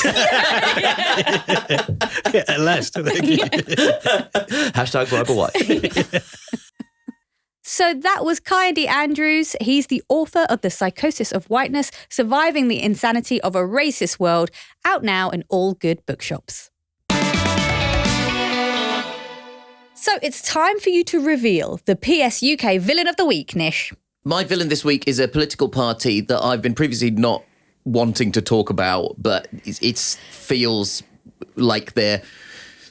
At last, thank you. #Bribe a White. So that was Kehinde Andrews. He's the author of The Psychosis of Whiteness, Surviving the Insanity of a Racist World, out now in all good bookshops. So it's time for you to reveal the PS UK Villain of the Week, Nish. My villain this week is a political party that I've been previously not wanting to talk about, but it feels like their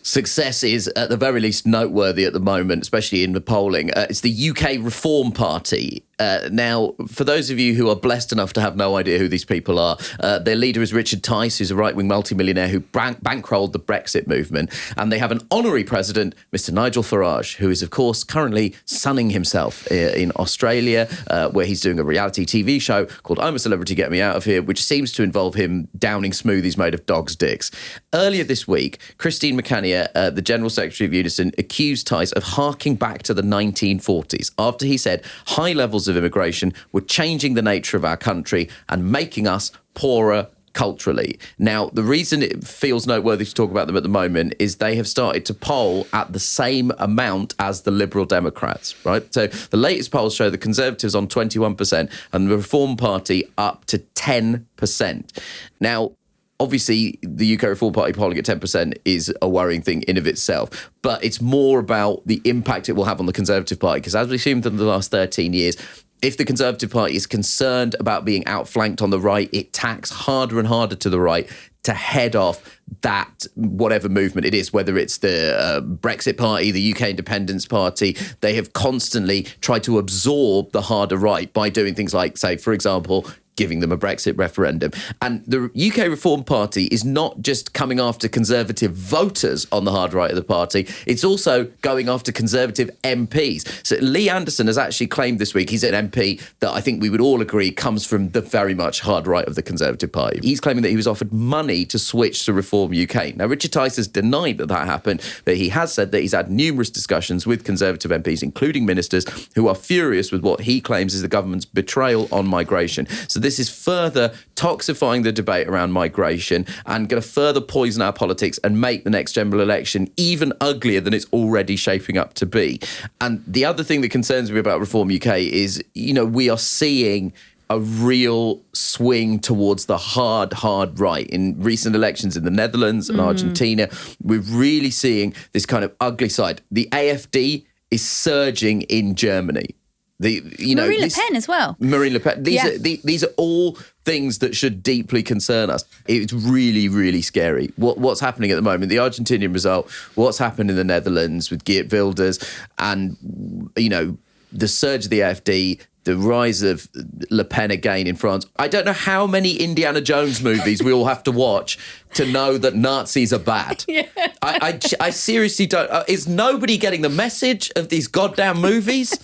success is at the very least noteworthy at the moment, especially in the polling. It's the UK Reform Party. Now, for those of you who are blessed enough to have no idea who these people are, their leader is Richard Tice, who's a right-wing multimillionaire who bankrolled the Brexit movement. And they have an honorary president, Mr. Nigel Farage, who is, of course, currently sunning himself in Australia, where he's doing a reality TV show called I'm a Celebrity, Get Me Out of Here, which seems to involve him downing smoothies made of dogs' dicks. Earlier this week, Christine McCannier, the General Secretary of Unison, accused Tice of harking back to the 1940s after he said high levels of immigration were changing the nature of our country and making us poorer culturally. Now, the reason it feels noteworthy to talk about them at the moment is they have started to poll at the same amount as the Liberal Democrats, right? So the latest polls show the Conservatives on 21% and the Reform Party up to 10%. Now, obviously, the UK Reform Party polling at 10% is a worrying thing in of itself, but it's more about the impact it will have on the Conservative Party, because as we've seen in the last 13 years, if the Conservative Party is concerned about being outflanked on the right, it tacks harder and harder to the right to head off that whatever movement it is, whether it's the Brexit Party, the UK Independence Party. They have constantly tried to absorb the harder right by doing things like, say, for example, giving them a Brexit referendum. And the UK Reform Party is not just coming after Conservative voters on the hard right of the party, it's also going after Conservative MPs. So Lee Anderson has actually claimed this week, he's an MP that I think we would all agree comes from the very much hard right of the Conservative Party. He's claiming that he was offered money to switch to Reform UK. Now, Richard Tice has denied that that happened, but he has said that he's had numerous discussions with Conservative MPs, including ministers, who are furious with what he claims is the government's betrayal on migration. So this is further toxifying the debate around migration and going to further poison our politics and make the next general election even uglier than it's already shaping up to be. And the other thing that concerns me about Reform UK is, you know, we are seeing a real swing towards the hard right. In recent elections in the Netherlands and Argentina, we're really seeing this kind of ugly side. The AfD is surging in Germany. Marine Le Pen as well. Marine Le Pen. These are all things that should deeply concern us. It's really, really scary. What's happening at the moment, the Argentinian result, what's happened in the Netherlands with Geert Wilders, and, you know, the surge of the AfD, the rise of Le Pen again in France. I don't know how many Indiana Jones movies we all have to watch to know that Nazis are bad. Yeah. I seriously don't. Is nobody getting the message of these goddamn movies?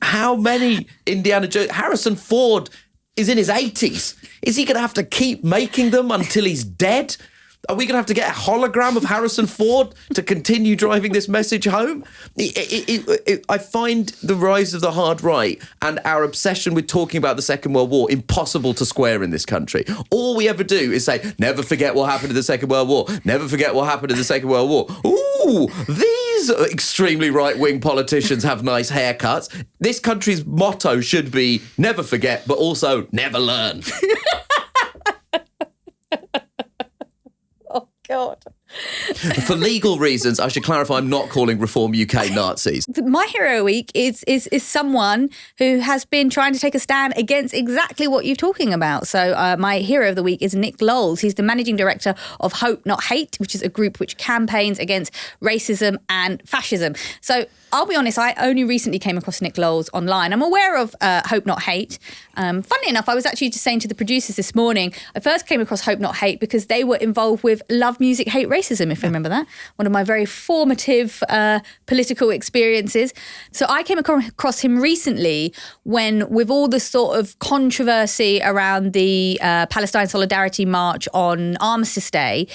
How many Indiana Jones? Harrison Ford is in his 80s. Is he going to have to keep making them until he's dead? Are we going to have to get a hologram of Harrison Ford to continue driving this message home? I find the rise of the hard right and our obsession with talking about the Second World War impossible to square in this country. All we ever do is say, never forget what happened in the Second World War. Never forget what happened in the Second World War. Ooh, these extremely right-wing politicians have nice haircuts. This country's motto should be never forget, but also never learn. God. For legal reasons, I should clarify, I'm not calling Reform UK Nazis. My hero of the week is someone who has been trying to take a stand against exactly what you're talking about. So my hero of the week is Nick Lowles. He's the managing director of Hope Not Hate, which is a group which campaigns against racism and fascism. So I'll be honest, I only recently came across Nick Lowles online. I'm aware of Hope Not Hate. Funnily enough, I was actually just saying to the producers this morning, I first came across Hope Not Hate because they were involved with Love Music, Hate Racism, if you remember that. One of my very formative political experiences. So I came across him recently when, with all the sort of controversy around the Palestine Solidarity March on Armistice Day,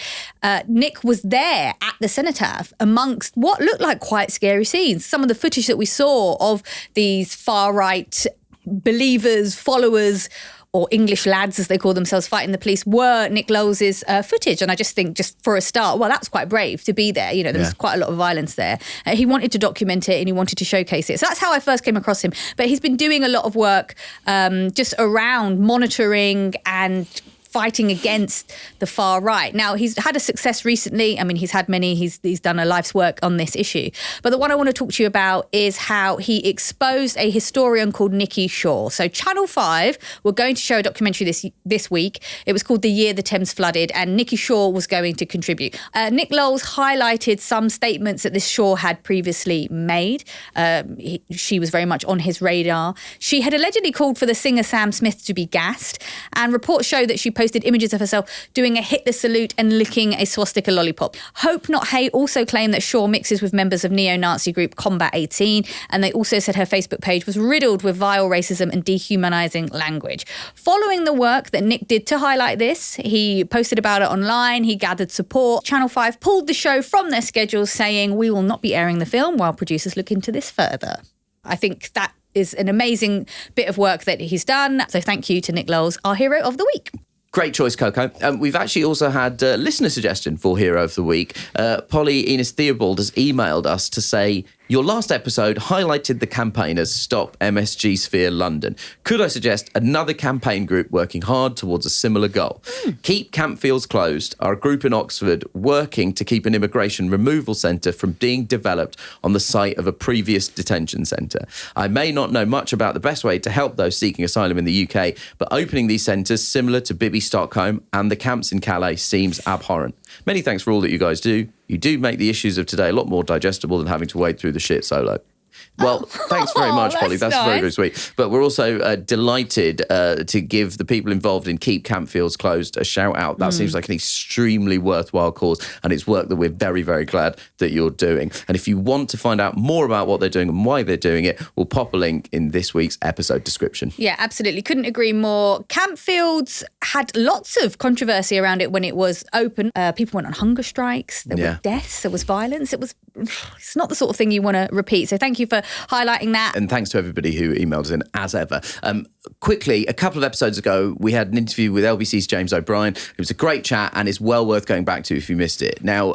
Nick was there at the cenotaph amongst what looked like quite scary scenes. Some of the footage that we saw of these far-right believers, followers, or English lads, as they call themselves, fighting the police, were Nick Lowell's footage. And I just think, just for a start, well, that's quite brave to be there. You know, there was quite a lot of violence there. He wanted to document it and he wanted to showcase it. So that's how I first came across him. But he's been doing a lot of work just around monitoring and fighting against the far right. Now, he's had a success recently. I mean, he's had many. He's done a life's work on this issue. But the one I want to talk to you about is how he exposed a historian called Nicky Shaw. So Channel 5 were going to show a documentary this week. It was called The Year the Thames Flooded, and Nicky Shaw was going to contribute. Nick Lowell's highlighted some statements that this Shaw had previously made. She was very much on his radar. She had allegedly called for the singer Sam Smith to be gassed, and reports show that she posted images of herself doing a Hitler salute and licking a swastika lollipop. Hope Not Hate also claimed that Shaw mixes with members of neo-Nazi group Combat 18, and they also said her Facebook page was riddled with vile racism and dehumanising language. Following the work that Nick did to highlight this, he posted about it online, he gathered support. Channel 5 pulled the show from their schedule, saying, "We will not be airing the film while producers look into this further." I think that is an amazing bit of work that he's done. So thank you to Nick Lowell, our hero of the week. Great choice, Coco. We've actually also had a listener suggestion for Hero of the Week. Polly Enos Theobald has emailed us to say, your last episode highlighted the campaigners Stop MSG Sphere London. Could I suggest another campaign group working hard towards a similar goal? Keep Campfields Closed are a group in Oxford working to keep an immigration removal centre from being developed on the site of a previous detention centre. I may not know much about the best way to help those seeking asylum in the UK, but opening these centres similar to Bibby Stockholm and the camps in Calais seems abhorrent. Many thanks for all that you guys do. You do make the issues of today a lot more digestible than having to wade through the shit solo. Well, thanks very much, Polly. That's nice. very, very sweet. But we're also delighted to give the people involved in Keep Campfields Closed a shout out. That seems like an extremely worthwhile cause, and it's work that we're very, very glad that you're doing. And if you want to find out more about what they're doing and why they're doing it, we'll pop a link in this week's episode description. Yeah, absolutely. Couldn't agree more. Campfields had lots of controversy around it when it was open. People went on hunger strikes. There were deaths. There was violence. It's not the sort of thing you want to repeat. So thank you for highlighting that. And thanks to everybody who emailed us in, as ever. Quickly, a couple of episodes ago, we had an interview with LBC's James O'Brien. It was a great chat and it's well worth going back to if you missed it. Now,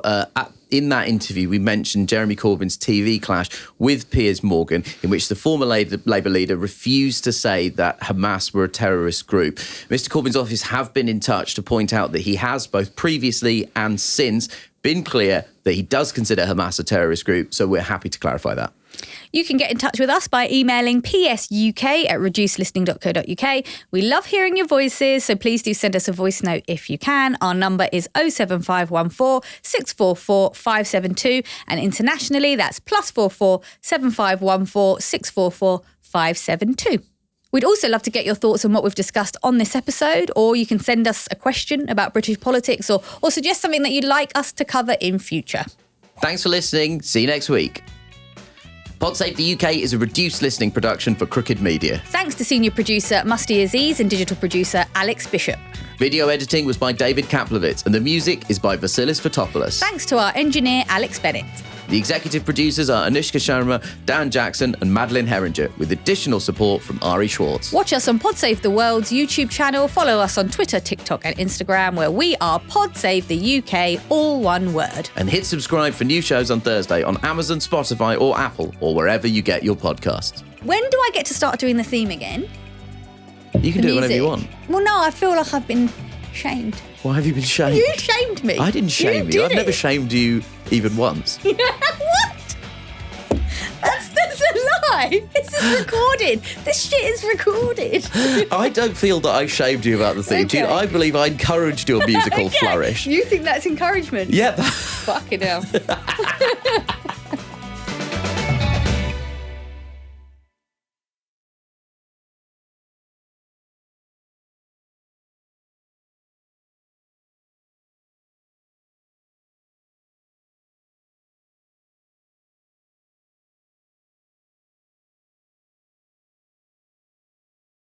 in that interview, we mentioned Jeremy Corbyn's TV clash with Piers Morgan, in which the former Labour leader refused to say that Hamas were a terrorist group. Mr. Corbyn's office have been in touch to point out that he has, both previously and since, been clear that he does consider Hamas a terrorist group, so we're happy to clarify that. You can get in touch with us by emailing psuk@reducedlistening.co.uk. We love hearing your voices, so please do send us a voice note if you can. Our number is 07514 644 572, and internationally that's +44 7514 644 572. We'd also love to get your thoughts on what we've discussed on this episode, or you can send us a question about British politics or suggest something that you'd like us to cover in future. Thanks for listening. See you next week. Pod Save the UK is a reduced listening production for Crooked Media. Thanks to senior producer Musty Aziz and digital producer Alex Bishop. Video editing was by David Kaplowitz and the music is by Vasilis Fotopoulos. Thanks to our engineer Alex Bennett. The executive producers are Anushka Sharma, Dan Jackson and Madeline Herringer, with additional support from Ari Schwartz. Watch us on Pod Save the World's YouTube channel. Follow us on Twitter, TikTok and Instagram, where we are Pod Save the UK, all one word. And hit subscribe for new shows on Thursday on Amazon, Spotify or Apple, or wherever you get your podcasts. When do I get to start doing the theme again? You can do it whenever you want. Well, no, I feel like I've been shamed. Why have you been shamed? You shamed me. I didn't shame you. I've never shamed you even once. What? That's a lie. This is recorded. This shit is recorded. I don't feel that I shamed you about the theme tune. I believe I encouraged your musical flourish. You think that's encouragement? Yeah. Fucking hell.